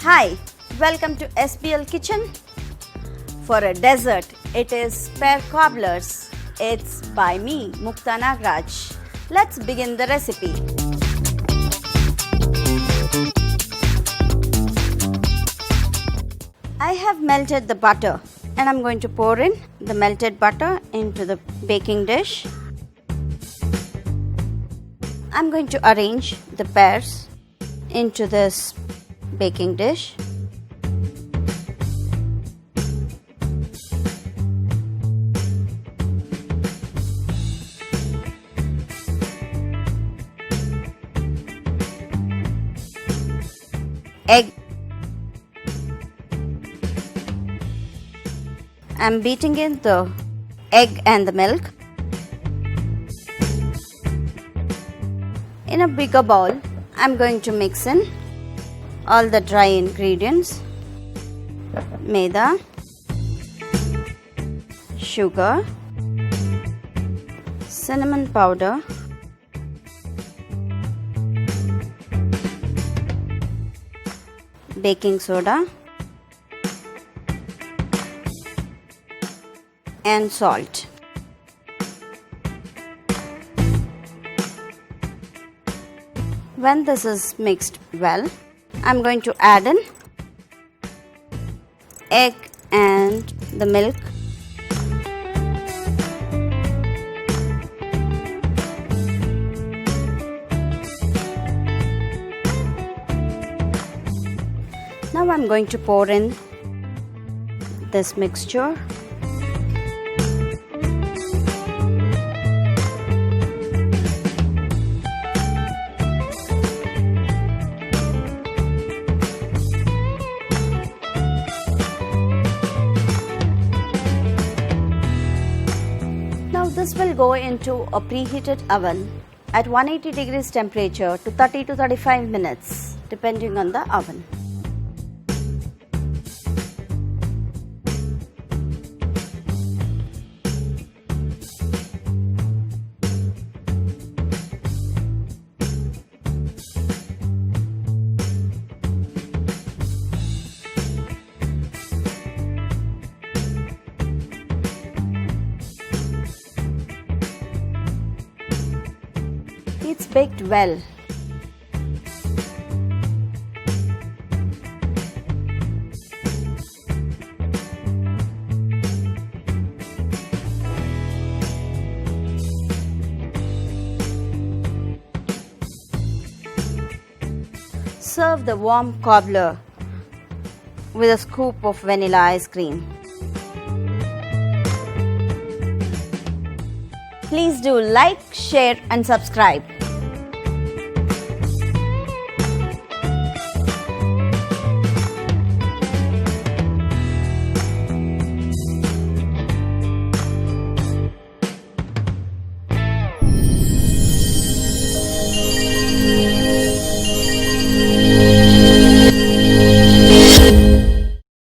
Hi, welcome to SBL Kitchen. For a dessert, it is pear cobblers. It's by me, Mukta Nagaraj. Let's begin the recipe. I have melted the butter and I'm going to pour in the melted butter into the baking dish. I'm going to arrange the pears into this baking dish. Egg. I'm beating in the egg and the milk. In a bigger bowl, I'm going to mix in all the dry ingredients: Maida, sugar, cinnamon powder, baking soda, and salt. When this is mixed well, I'm going to add in egg and the milk. Now I'm going to pour in this mixture. This will go into a preheated oven at 180 degrees temperature to 30 to 35 minutes depending on the oven. It's baked well. Serve the warm cobbler with a scoop of vanilla ice cream. Please do like, share and subscribe.